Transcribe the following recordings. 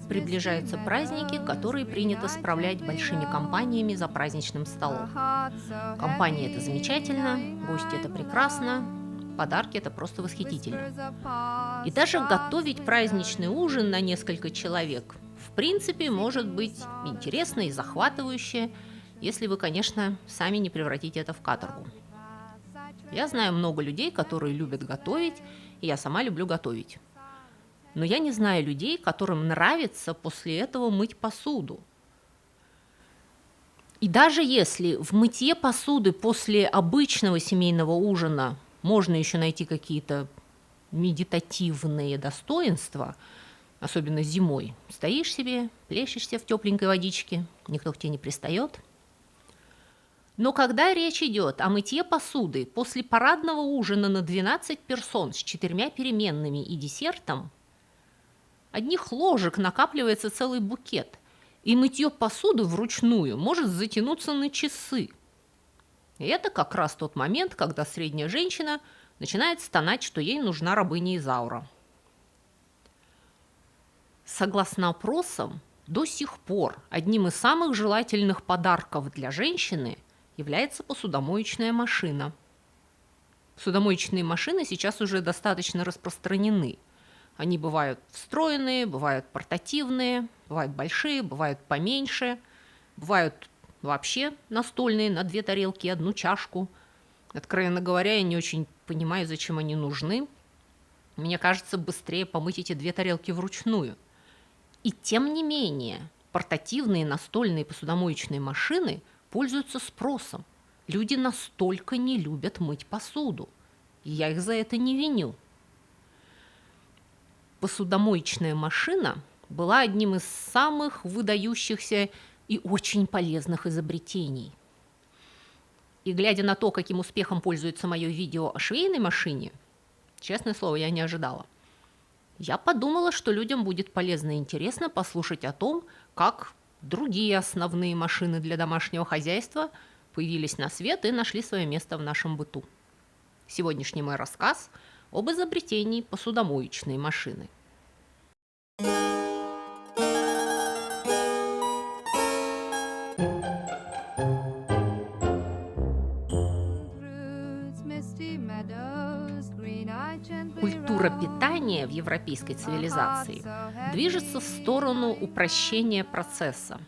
Приближаются праздники, которые принято справлять большими компаниями за праздничным столом. Компания – это замечательно, гости – это прекрасно, подарки – это просто восхитительно. И даже готовить праздничный ужин на несколько человек в принципе может быть интересно и захватывающе, если вы, конечно, сами не превратите это в каторгу. Я знаю много людей, которые любят готовить, и я сама люблю готовить. Но я не знаю людей, которым нравится после этого мыть посуду. И даже если в мытье посуды после обычного семейного ужина можно еще найти какие-то медитативные достоинства, особенно зимой, стоишь себе, плещешься в тепленькой водичке, никто к тебе не пристает. Но когда речь идет о мытье посуды после парадного ужина на 12 персон с 4 переменными и десертом, одних ложек накапливается целый букет, и мытье посуды вручную может затянуться на часы. И это как раз тот момент, когда средняя женщина начинает стонать, что ей нужна рабыня Изаура. Согласно опросам, до сих пор одним из самых желательных подарков для женщины является посудомоечная машина. Посудомоечные машины сейчас уже достаточно распространены. Они бывают встроенные, бывают портативные, бывают большие, бывают поменьше, бывают вообще настольные, на 2 тарелки и 1 чашку. Откровенно говоря, я не очень понимаю, зачем они нужны. Мне кажется, быстрее помыть эти 2 тарелки вручную. И тем не менее, портативные настольные посудомоечные машины пользуются спросом. Люди настолько не любят мыть посуду. И я их за это не виню. Посудомоечная машина была одним из самых выдающихся и очень полезных изобретений. И глядя на то, каким успехом пользуется мое видео о швейной машине, честное слово, я не ожидала. Я подумала, что людям будет полезно и интересно послушать о том, как другие основные машины для домашнего хозяйства появились на свет и нашли свое место в нашем быту. Сегодняшний мой рассказ об изобретении посудомоечной машины. Культура питания в европейской цивилизации движется в сторону упрощения процесса.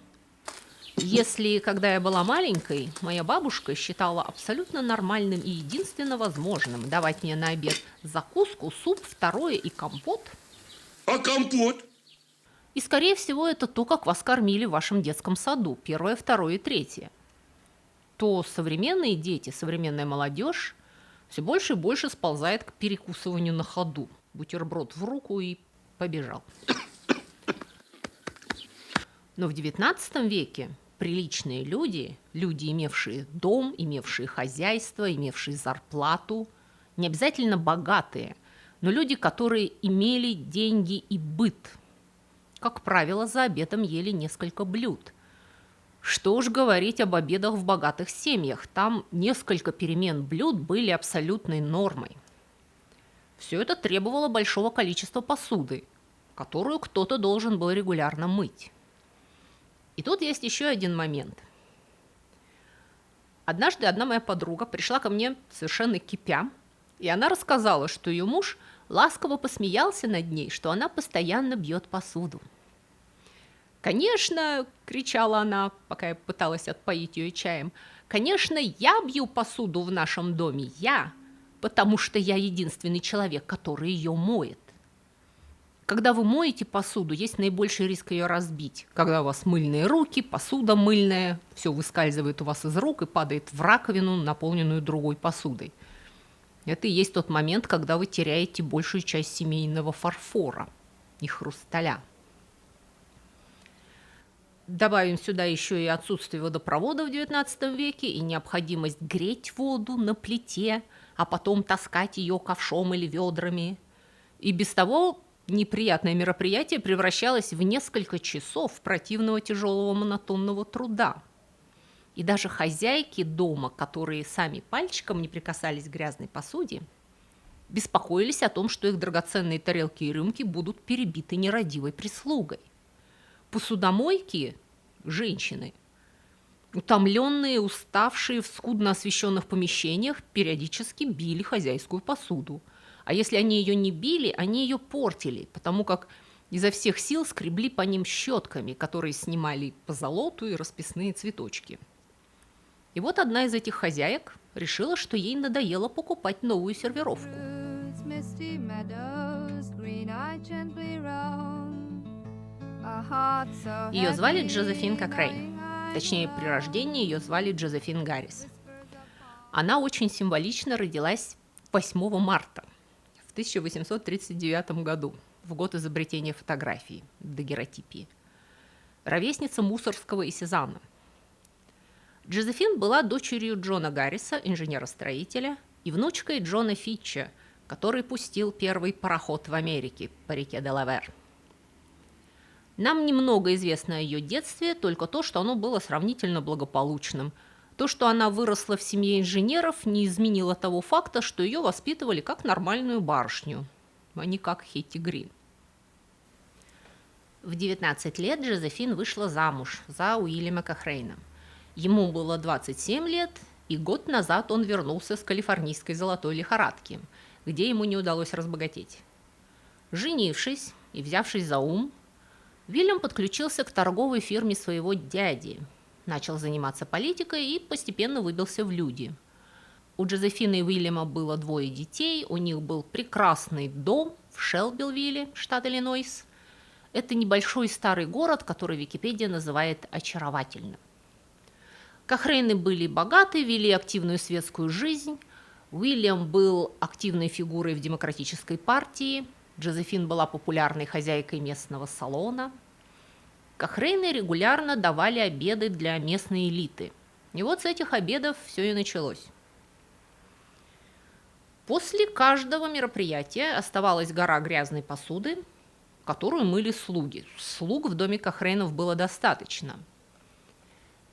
Если, когда я была маленькой, моя бабушка считала абсолютно нормальным и единственно возможным давать мне на обед закуску, суп, второе и компот. А компот? И, скорее всего, это то, как вас кормили в вашем детском саду, 1, 2 и 3. То современные дети, современная молодежь все больше и больше сползает к перекусыванию на ходу. Бутерброд в руку и побежал. Но в XIX веке приличные люди, имевшие дом, имевшие хозяйство, имевшие зарплату, не обязательно богатые, но люди, которые имели деньги и быт, как правило, за обедом ели несколько блюд. Что уж говорить об обедах в богатых семьях, там несколько перемен блюд были абсолютной нормой. Все это требовало большого количества посуды, которую кто-то должен был регулярно мыть. И тут есть еще один момент. Однажды одна моя подруга пришла ко мне совершенно кипя, и она рассказала, что ее муж ласково посмеялся над ней, что она постоянно бьет посуду. «Конечно!» – кричала она, пока я пыталась отпоить ее чаем. «Конечно, я бью посуду в нашем доме, я, потому что я единственный человек, который ее моет. Когда вы моете посуду, есть наибольший риск ее разбить. Когда у вас мыльные руки, посуда мыльная, все выскальзывает у вас из рук и падает в раковину, наполненную другой посудой. Это и есть тот момент, когда вы теряете большую часть семейного фарфора и хрусталя. Добавим сюда еще и отсутствие водопровода в XIX веке и необходимость греть воду на плите, а потом таскать ее ковшом или ведрами. И без того неприятное мероприятие превращалось в несколько часов противного тяжелого монотонного труда. И даже хозяйки дома, которые сами пальчиком не прикасались к грязной посуде, беспокоились о том, что их драгоценные тарелки и рюмки будут перебиты нерадивой прислугой. Посудомойки женщины, утомленные, уставшие в скудно освещенных помещениях, периодически били хозяйскую посуду. А если они ее не били, они ее портили, потому как изо всех сил скребли по ним щетками, которые снимали позолоту и расписные цветочки. И вот одна из этих хозяек решила, что ей надоело покупать новую сервировку. Ее звали Джозефин Кокрейн. Точнее, при рождении ее звали Джозефин Гаррис. Она очень символично родилась 8 марта в 1839 году, в год изобретения фотографии, дагеротипии. Ровесница Мусоргского и Сезанна. Джозефин была дочерью Джона Гарриса, инженера-строителя, и внучкой Джона Фитча, который пустил первый пароход в Америке по реке Делавэр. Нам немного известно о ее детстве, только то, что оно было сравнительно благополучным. То, что она выросла в семье инженеров, не изменило того факта, что ее воспитывали как нормальную барышню, а не как Хетти Грин. В 19 лет Джозефин вышла замуж за Уильяма Кокрейна. Ему было 27 лет, и год назад он вернулся с калифорнийской золотой лихорадки, где ему не удалось разбогатеть. Женившись и взявшись за ум, Уильям подключился к торговой фирме своего дяди, начал заниматься политикой и постепенно выбился в люди. У Джозефины и Уильяма было 2 детей, у них был прекрасный дом в Шелбивилле, штат Иллинойс. Это небольшой старый город, который Википедия называет очаровательным. Кокрейны были богаты, вели активную светскую жизнь. Уильям был активной фигурой в демократической партии. Джозефин была популярной хозяйкой местного салона. Кокрейны регулярно давали обеды для местной элиты. И вот с этих обедов все и началось. После каждого мероприятия оставалась гора грязной посуды, которую мыли слуги. Слуг в доме Кокрейнов было достаточно.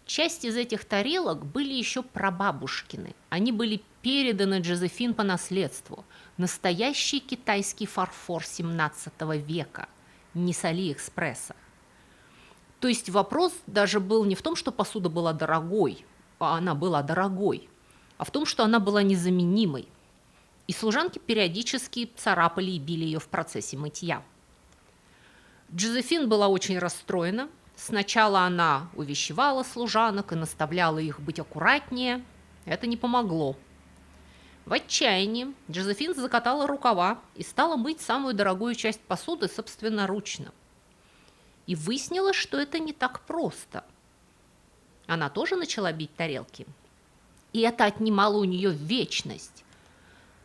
Часть из этих тарелок были еще прабабушкины. Они были переданы Джозефин по наследству. Настоящий китайский фарфор 17 века, не с Алиэкспресса. То есть вопрос даже был не в том, что посуда была дорогой, а она была дорогой, а в том, что она была незаменимой. И служанки периодически царапали и били ее в процессе мытья. Джозефин была очень расстроена. Сначала она увещевала служанок и наставляла их быть аккуратнее. Это не помогло. В отчаянии Джозефин закатала рукава и стала мыть самую дорогую часть посуды собственноручно. И выяснила, что это не так просто. Она тоже начала бить тарелки. И это отнимало у нее вечность.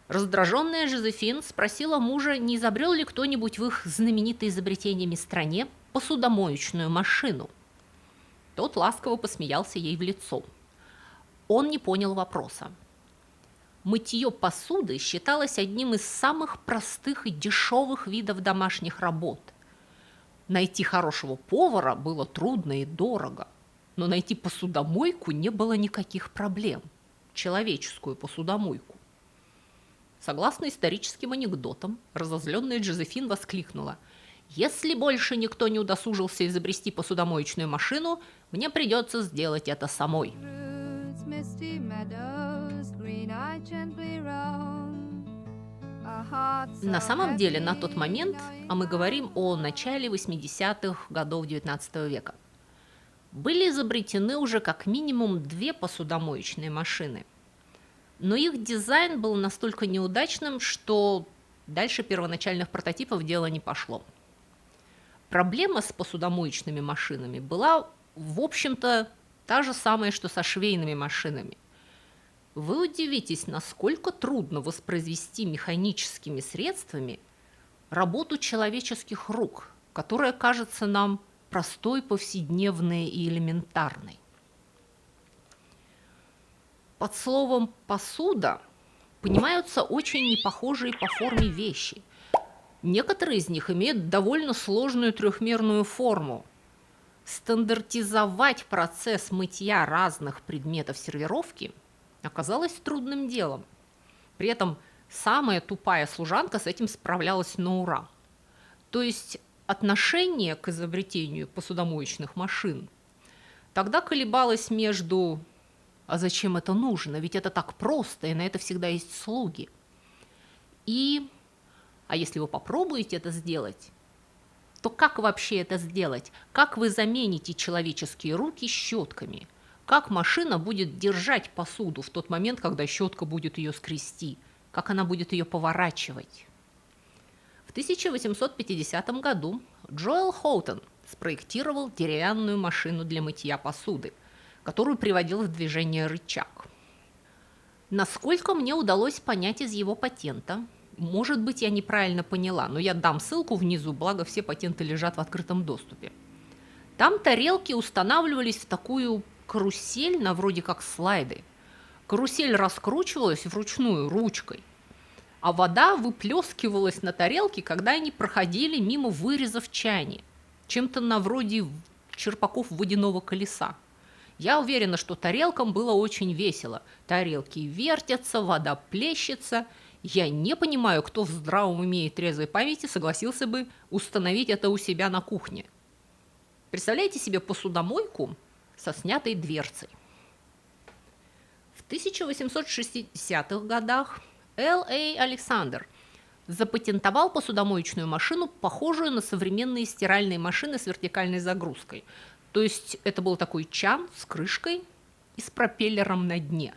Раздраженная Жозефин спросила мужа, не изобрел ли кто-нибудь в их знаменитой изобретениями стране посудомоечную машину. Тот ласково посмеялся ей в лицо. Он не понял вопроса. Мытье посуды считалось одним из самых простых и дешевых видов домашних работ. Найти хорошего повара было трудно и дорого, но найти посудомойку не было никаких проблем. Человеческую посудомойку. Согласно историческим анекдотам, разозленная Джозефин воскликнула: «Если больше никто не удосужился изобрести посудомоечную машину, мне придется сделать это самой». На самом деле, на тот момент, а мы говорим о начале 80-х годов XIX века, были изобретены уже как минимум 2 посудомоечные машины. Но их дизайн был настолько неудачным, что дальше первоначальных прототипов дело не пошло. Проблема с посудомоечными машинами была, в общем-то, та же самая, что со швейными машинами. Вы удивитесь, насколько трудно воспроизвести механическими средствами работу человеческих рук, которая кажется нам простой, повседневной и элементарной. Под словом «посуда» понимаются очень непохожие по форме вещи. Некоторые из них имеют довольно сложную трехмерную форму. Стандартизовать процесс мытья разных предметов сервировки оказалось трудным делом. При этом самая тупая служанка с этим справлялась на ура. То есть отношение к изобретению посудомоечных машин тогда колебалось между «а зачем это нужно? Ведь это так просто, и на это всегда есть слуги». И «а если вы попробуете это сделать, то как вообще это сделать? Как вы замените человеческие руки щетками? Как машина будет держать посуду в тот момент, когда щетка будет ее скрести? Как она будет ее поворачивать?» В 1850 году Джоэл Хоутон спроектировал деревянную машину для мытья посуды, которую приводил в движение рычаг. Насколько мне удалось понять из его патента, может быть, я неправильно поняла, но я дам ссылку внизу, благо все патенты лежат в открытом доступе. Там тарелки устанавливались в такую карусель, на вроде как слайды. Карусель раскручивалась вручную ручкой, а вода выплескивалась на тарелки, когда они проходили мимо выреза в чане, чем-то на вроде черпаков водяного колеса. Я уверена, что тарелкам было очень весело. Тарелки вертятся, вода плещется. Я не понимаю, кто в здравом уме и трезвой памяти согласился бы установить это у себя на кухне. Представляете себе посудомойку со снятой дверцей? В 1860-х годах Л.А. Александр запатентовал посудомоечную машину, похожую на современные стиральные машины с вертикальной загрузкой. То есть это был такой чан с крышкой и с пропеллером на дне.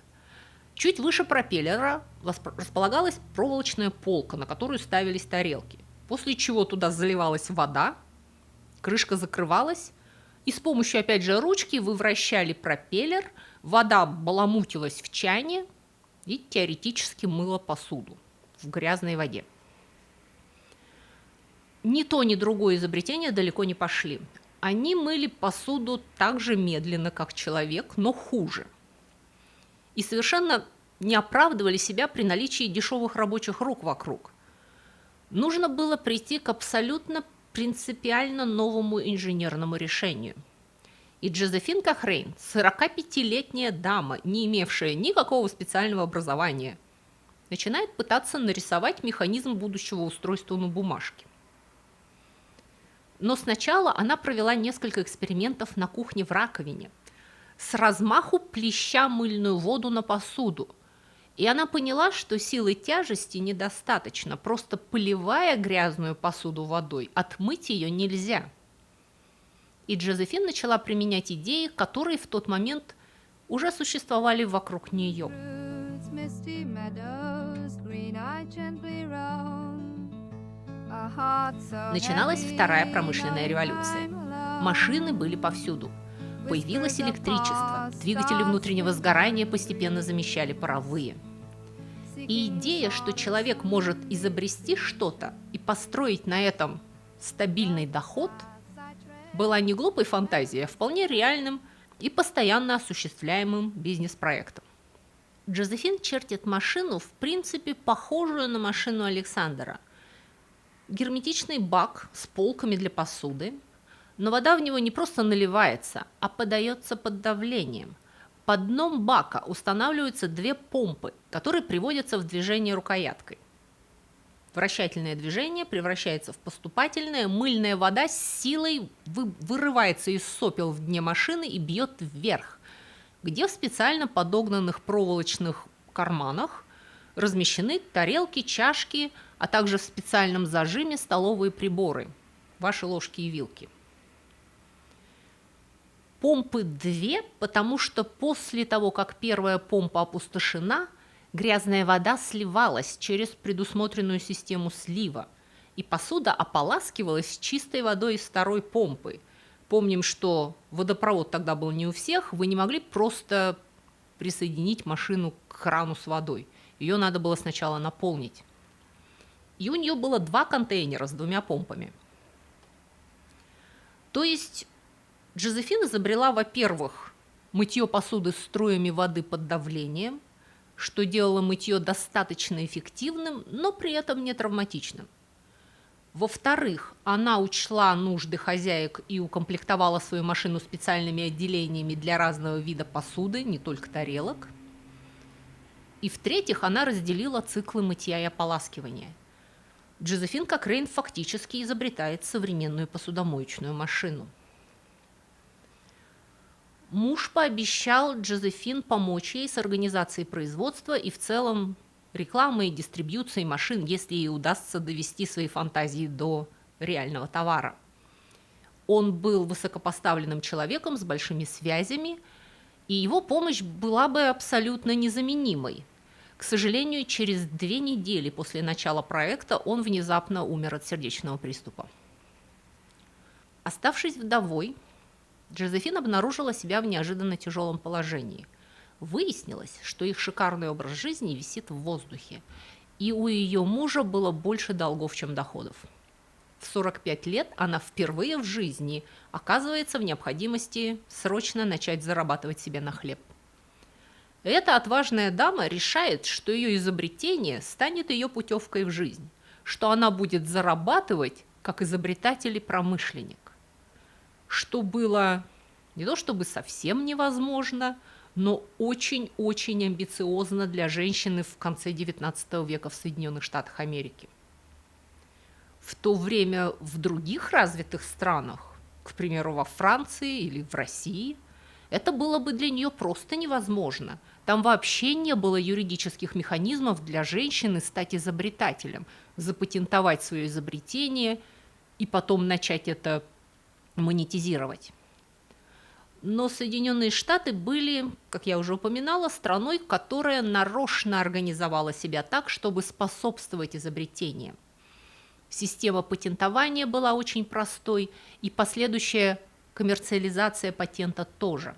Чуть выше пропеллера располагалась проволочная полка, на которую ставились тарелки, после чего туда заливалась вода, крышка закрывалась, и с помощью, опять же, ручки вы вращали пропеллер, вода баламутилась в чане и теоретически мыла посуду в грязной воде. Ни то, ни другое изобретение далеко не пошли. Они мыли посуду так же медленно, как человек, но хуже. И совершенно не оправдывали себя при наличии дешевых рабочих рук вокруг. Нужно было прийти к абсолютно принципиально новому инженерному решению. И Джозефин Кохрейн, 45-летняя дама, не имевшая никакого специального образования, начинает пытаться нарисовать механизм будущего устройства на бумажке. Но сначала она провела несколько экспериментов на кухне в раковине, с размаху плеща мыльную воду на посуду. И она поняла, что силы тяжести недостаточно, просто поливая грязную посуду водой, отмыть ее нельзя. И Джозефин начала применять идеи, которые в тот момент уже существовали вокруг нее. Начиналась вторая промышленная революция. Машины были повсюду. Появилось электричество, двигатели внутреннего сгорания постепенно замещали паровые. И идея, что человек может изобрести что-то и построить на этом стабильный доход, была не глупой фантазией, а вполне реальным и постоянно осуществляемым бизнес-проектом. Джозефин чертит машину, в принципе, похожую на машину Александра. Герметичный бак с полками для посуды, но вода в него не просто наливается, а подается под давлением. Под дном бака устанавливаются две помпы, которые приводятся в движение рукояткой. Вращательное движение превращается в поступательное, мыльная вода с силой вырывается из сопел в дне машины и бьет вверх, где в специально подогнанных проволочных карманах размещены тарелки, чашки, а также в специальном зажиме столовые приборы, ваши ложки и вилки. Помпы две, потому что после того, как первая помпа опустошена, грязная вода сливалась через предусмотренную систему слива, и посуда ополаскивалась чистой водой из второй помпы. Помним, что водопровод тогда был не у всех, вы не могли просто присоединить машину к крану с водой. Ее надо было сначала наполнить. И у нее было два контейнера с двумя помпами. То есть Джозефин изобрела, во-первых, мытье посуды струями воды под давлением, что делало мытье достаточно эффективным, но при этом не травматичным. Во-вторых, она учла нужды хозяек и укомплектовала свою машину специальными отделениями для разного вида посуды, не только тарелок. И в-третьих, она разделила циклы мытья и ополаскивания. Джозефин Кокрейн фактически изобретает современную посудомоечную машину. Муж пообещал Джозефин помочь ей с организацией производства и в целом рекламой и дистрибьюцией машин, если ей удастся довести свои фантазии до реального товара. Он был высокопоставленным человеком с большими связями, и его помощь была бы абсолютно незаменимой. К сожалению, через 2 недели после начала проекта он внезапно умер от сердечного приступа. Оставшись вдовой, Джозефин обнаружила себя в неожиданно тяжелом положении. Выяснилось, что их шикарный образ жизни висит в воздухе, и у ее мужа было больше долгов, чем доходов. В 45 лет она впервые в жизни оказывается в необходимости срочно начать зарабатывать себе на хлеб. Эта отважная дама решает, что ее изобретение станет ее путевкой в жизнь, что она будет зарабатывать как изобретатель и промышленник. Что было не то чтобы совсем невозможно, но очень-очень амбициозно для женщины в конце XIX века в Соединенных Штатах Америки. В то время в других развитых странах, к примеру, во Франции или в России, это было бы для нее просто невозможно. Там вообще не было юридических механизмов для женщины стать изобретателем, запатентовать свое изобретение и потом начать это монетизировать. Но Соединенные Штаты были, как я уже упоминала, страной, которая нарочно организовала себя так, чтобы способствовать изобретениям. Система патентования была очень простой, и последующая коммерциализация патента тоже.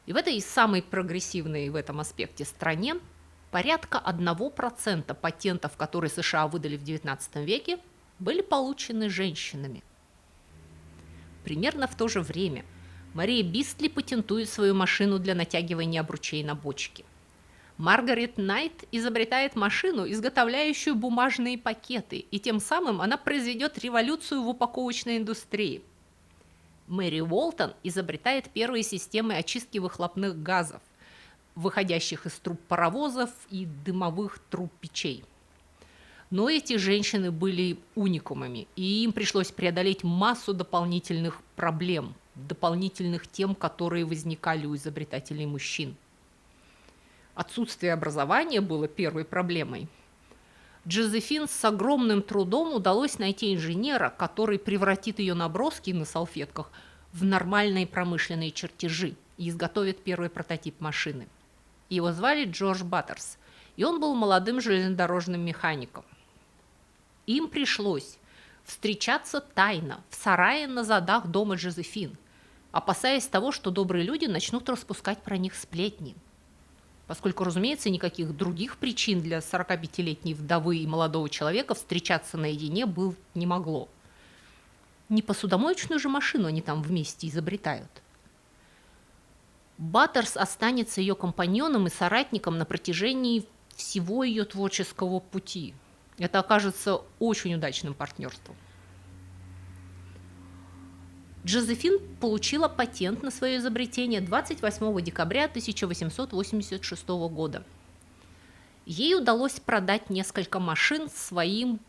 И в этой самой прогрессивной в этом аспекте стране порядка 1% патентов, которые США выдали в XIX веке, были получены женщинами. Примерно в то же время Мария Бистли патентует свою машину для натягивания обручей на бочки. Маргарет Найт изобретает машину, изготовляющую бумажные пакеты, и тем самым она произведет революцию в упаковочной индустрии. Мэри Уолтон изобретает первые системы очистки выхлопных газов, выходящих из труб паровозов и дымовых труб печей. Но эти женщины были уникумами, и им пришлось преодолеть массу дополнительных проблем, дополнительных тем, которые возникали у изобретателей мужчин. Отсутствие образования было первой проблемой. Джозефин с огромным трудом удалось найти инженера, который превратит ее наброски на салфетках в нормальные промышленные чертежи и изготовит первый прототип машины. Его звали Джордж Баттерс, и он был молодым железнодорожным механиком. Им пришлось встречаться тайно в сарае на задах дома Джозефин, опасаясь того, что добрые люди начнут распускать про них сплетни. Поскольку, разумеется, никаких других причин для 45-летней вдовы и молодого человека встречаться наедине было не могло. Не посудомоечную же машину они там вместе изобретают. Баттерс останется ее компаньоном и соратником на протяжении всего ее творческого пути. Это окажется очень удачным партнерством. Джозефин получила патент на свое изобретение 28 декабря 1886 года. Ей удалось продать несколько машин своим,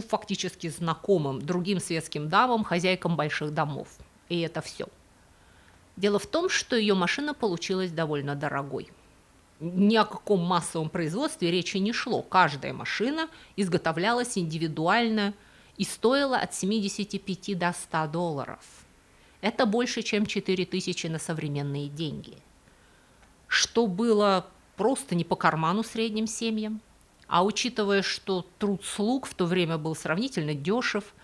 фактически знакомым, другим светским дамам, хозяйкам больших домов. И это все. Дело в том, что ее машина получилась довольно дорогой. Ни о каком массовом производстве речи не шло. Каждая машина изготовлялась индивидуально и стоила от 75 до $100. Это больше, чем 4000 на современные деньги. Что было просто не по карману средним семьям. А учитывая, что труд слуг в то время был сравнительно дешев,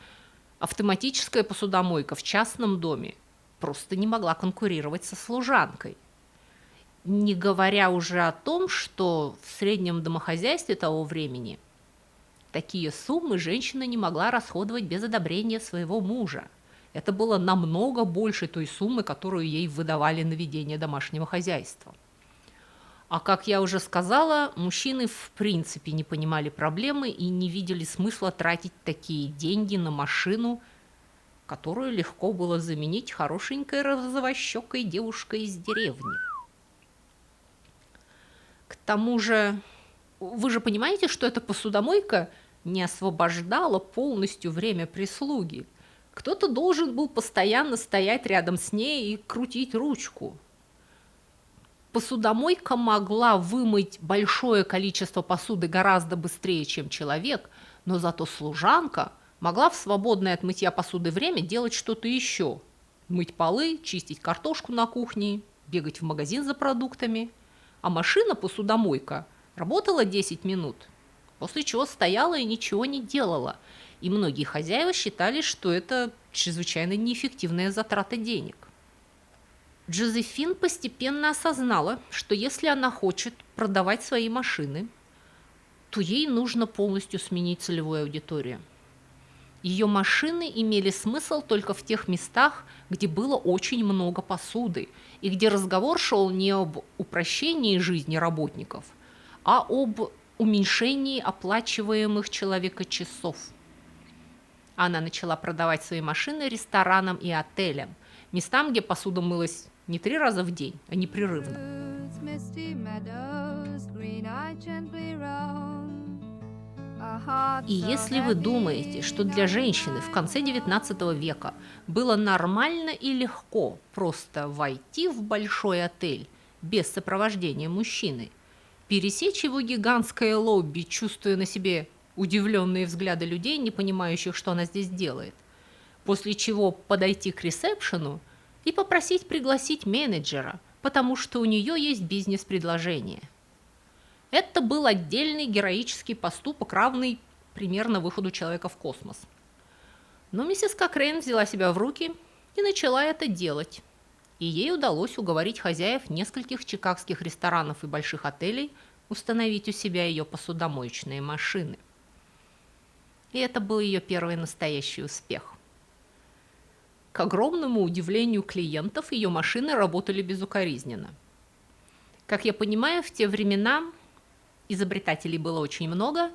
автоматическая посудомойка в частном доме просто не могла конкурировать со служанкой. Не говоря уже о том, что в среднем домохозяйстве того времени такие суммы женщина не могла расходовать без одобрения своего мужа. Это было намного больше той суммы, которую ей выдавали на ведение домашнего хозяйства. А как я уже сказала, мужчины в принципе не понимали проблемы и не видели смысла тратить такие деньги на машину, которую легко было заменить хорошенькой розовощекой девушкой из деревни. К тому же, вы же понимаете, что эта посудомойка не освобождало полностью время прислуги. Кто-то должен был постоянно стоять рядом с ней и крутить ручку. Посудомойка могла вымыть большое количество посуды гораздо быстрее, чем человек, но зато служанка могла в свободное от мытья посуды время делать что-то еще. Мыть полы, чистить картошку на кухне, бегать в магазин за продуктами. А машина-посудомойка работала 10 минут, после чего стояла и ничего не делала. И многие хозяева считали, что это чрезвычайно неэффективная затрата денег. Джозефин постепенно осознала, что если она хочет продавать свои машины, то ей нужно полностью сменить целевую аудиторию. Ее машины имели смысл только в тех местах, где было очень много посуды, и где разговор шел не об упрощении жизни работников, а об уменьшении оплачиваемых человека-часов. Она начала продавать свои машины ресторанам и отелям, местам, где посуда мылась не 3 раза в день, а непрерывно. И если вы думаете, что для женщины в конце XIX века было нормально и легко просто войти в большой отель без сопровождения мужчины, пересечь его гигантское лобби, чувствуя на себе удивленные взгляды людей, не понимающих, что она здесь делает, после чего подойти к ресепшену и попросить пригласить менеджера, потому что у нее есть бизнес-предложение. Это был отдельный героический поступок, равный примерно выходу человека в космос. Но миссис Кокрейн взяла себя в руки и начала это делать. И ей удалось уговорить хозяев нескольких чикагских ресторанов и больших отелей установить у себя ее посудомоечные машины. И это был ее первый настоящий успех. К огромному удивлению клиентов, ее машины работали безукоризненно. Как я понимаю, в те времена изобретателей было очень много,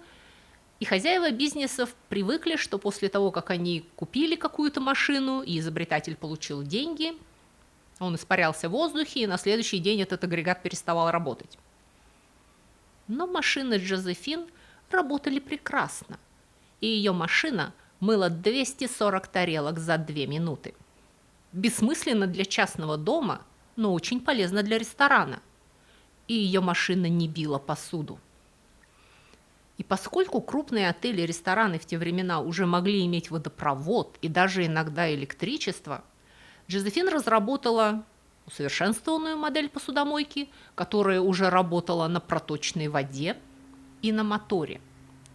и хозяева бизнесов привыкли, что после того, как они купили какую-то машину, и изобретатель получил деньги, он испарялся в воздухе, и на следующий день этот агрегат переставал работать. Но машины Джозефин работали прекрасно, и ее машина мыла 240 тарелок за 2 минуты. Бессмысленно для частного дома, но очень полезно для ресторана. И ее машина не била посуду. И поскольку крупные отели и рестораны в те времена уже могли иметь водопровод и даже иногда электричество, Джозефин разработала усовершенствованную модель посудомойки, которая уже работала на проточной воде и на моторе.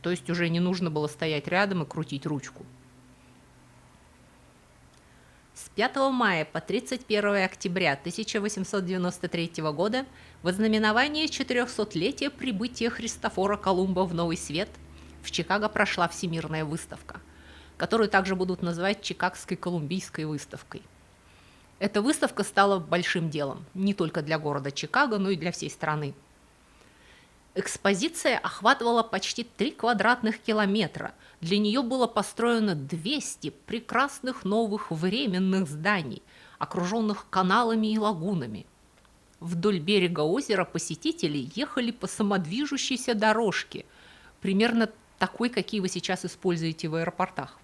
То есть уже не нужно было стоять рядом и крутить ручку. С 5 мая по 31 октября 1893 года в ознаменование 400-летия прибытия Христофора Колумба в Новый Свет в Чикаго прошла Всемирная выставка, которую также будут называть Чикагской колумбийской выставкой. Эта выставка стала большим делом не только для города Чикаго, но и для всей страны. Экспозиция охватывала почти 3 квадратных километра. Для нее было построено 200 прекрасных новых временных зданий, окруженных каналами и лагунами. Вдоль берега озера посетители ехали по самодвижущейся дорожке, примерно такой, какие вы сейчас используете в аэропортах.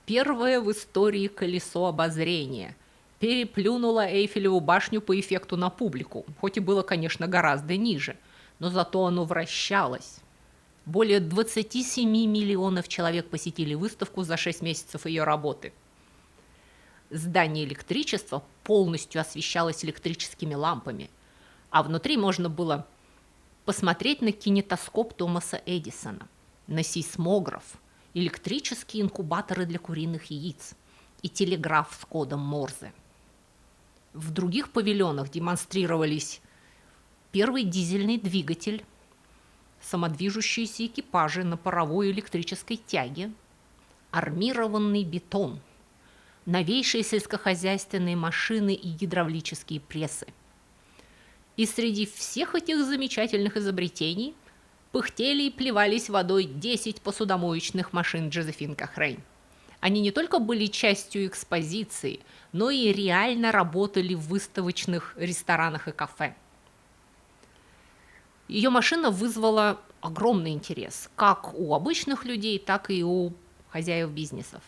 Первое в истории колесо обозрения переплюнуло Эйфелеву башню по эффекту на публику, хоть и было, конечно, гораздо ниже, но зато оно вращалось. Более 27 миллионов человек посетили выставку за 6 месяцев ее работы. Здание электричества полностью освещалось электрическими лампами, а внутри можно было посмотреть на кинетоскоп Томаса Эдисона, на сейсмограф, электрические инкубаторы для куриных яиц и телеграф с кодом Морзе. В других павильонах демонстрировались первый дизельный двигатель, самодвижущиеся экипажи на паровой электрической тяге, армированный бетон, новейшие сельскохозяйственные машины и гидравлические прессы. И среди всех этих замечательных изобретений пыхтели и плевались водой 10 посудомоечных машин Джозефин Кокрейн. Они не только были частью экспозиции, но и реально работали в выставочных ресторанах и кафе. Ее машина вызвала огромный интерес как у обычных людей, так и у хозяев бизнесов.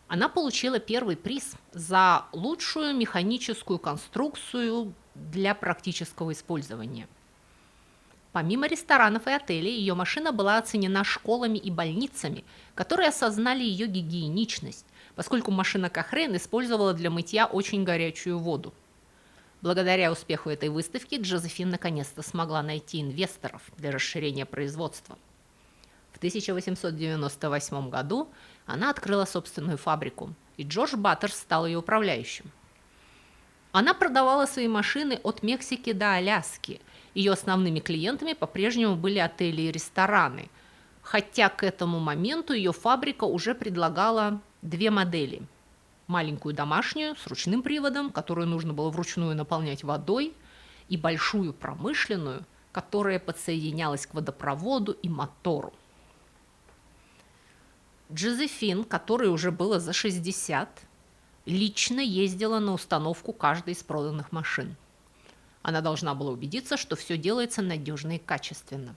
Она получила первый приз за лучшую механическую конструкцию для практического использования. Помимо ресторанов и отелей, ее машина была оценена школами и больницами, которые осознали ее гигиеничность, поскольку машина Кохрейн использовала для мытья очень горячую воду. Благодаря успеху этой выставки Джозефин наконец-то смогла найти инвесторов для расширения производства. В 1898 году она открыла собственную фабрику, и Джордж Баттерс стал ее управляющим. Она продавала свои машины от Мексики до Аляски. Ее основными клиентами по-прежнему были отели и рестораны, хотя к этому моменту ее фабрика уже предлагала две модели. Маленькую домашнюю с ручным приводом, которую нужно было вручную наполнять водой, и большую промышленную, которая подсоединялась к водопроводу и мотору. Джозефин, которой уже было за 60, лично ездила на установку каждой из проданных машин. Она должна была убедиться, что все делается надежно и качественно.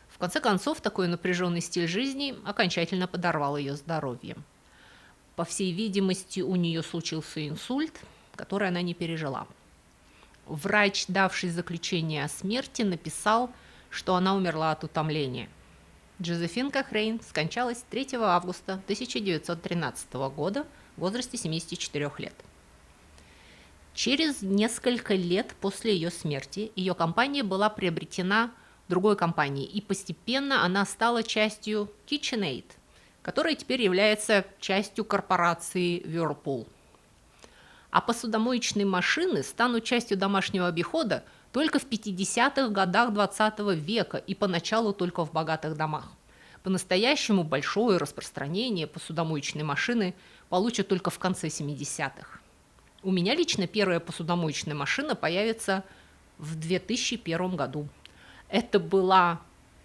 В конце концов, такой напряженный стиль жизни окончательно подорвал ее здоровье. По всей видимости, у нее случился инсульт, который она не пережила. Врач, давший заключение о смерти, написал, что она умерла от утомления. Джозефин Кохрейн скончалась 3 августа 1913 года в возрасте 74 лет. Через несколько лет после ее смерти ее компания была приобретена другой компанией, и постепенно она стала частью KitchenAid, которая теперь является частью корпорации Whirlpool. А посудомоечные машины станут частью домашнего обихода только в 50-х годах 20 века и поначалу только в богатых домах. По-настоящему большое распространение посудомоечной машины получат только в конце 70-х. У меня лично первая посудомоечная машина появится в 2001 году. Это была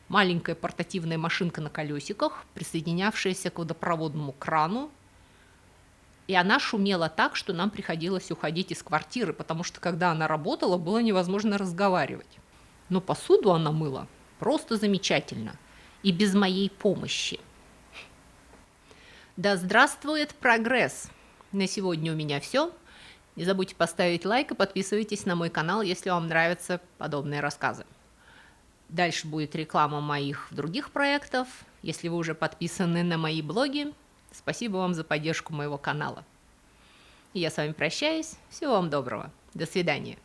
маленькая портативная машинка на колесиках, присоединявшаяся к водопроводному крану. И она шумела так, что нам приходилось уходить из квартиры, потому что, когда она работала, было невозможно разговаривать. Но посуду она мыла просто замечательно и без моей помощи. Да здравствует прогресс! На сегодня у меня все. Не забудьте поставить лайк и подписывайтесь на мой канал, если вам нравятся подобные рассказы. Дальше будет реклама моих других проектов. Если вы уже подписаны на мои блоги, спасибо вам за поддержку моего канала. И я с вами прощаюсь. Всего вам доброго. До свидания.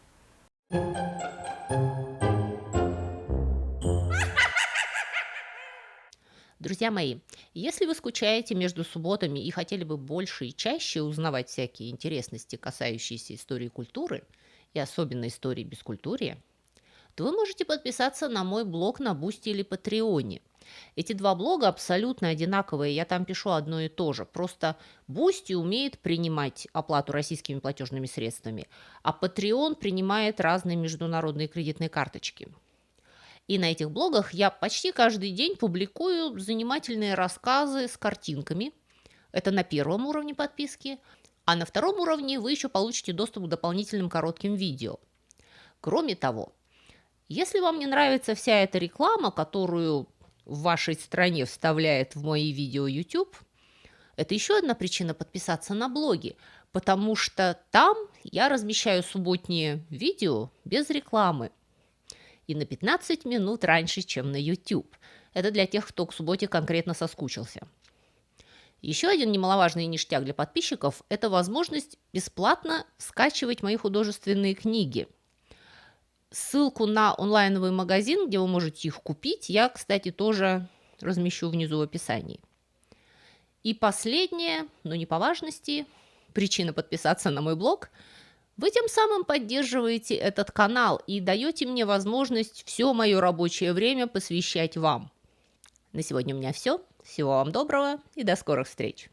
Друзья мои, если вы скучаете между субботами и хотели бы больше и чаще узнавать всякие интересности, касающиеся истории культуры, и особенно истории бескультурья, то вы можете подписаться на мой блог на Бусти или Патреоне. Эти два блога абсолютно одинаковые, я там пишу одно и то же. Просто Бусти умеет принимать оплату российскими платежными средствами, а Patreon принимает разные международные кредитные карточки. И на этих блогах я почти каждый день публикую занимательные рассказы с картинками. Это на первом уровне подписки. А на втором уровне вы еще получите доступ к дополнительным коротким видео. Кроме того, если вам не нравится вся эта реклама, которую в вашей стране вставляет в мои видео YouTube, это еще одна причина подписаться на блоги, потому что там я размещаю субботние видео без рекламы. И на 15 минут раньше, чем на YouTube. Это для тех, кто к субботе конкретно соскучился. Еще один немаловажный ништяк для подписчиков – это возможность бесплатно скачивать мои художественные книги. Ссылку на онлайновый магазин, где вы можете их купить, я, кстати, тоже размещу внизу в описании. И последнее, но не по важности, причина подписаться на мой блог – вы тем самым поддерживаете этот канал и даете мне возможность все мое рабочее время посвящать вам. На сегодня у меня все. Всего вам доброго и до скорых встреч!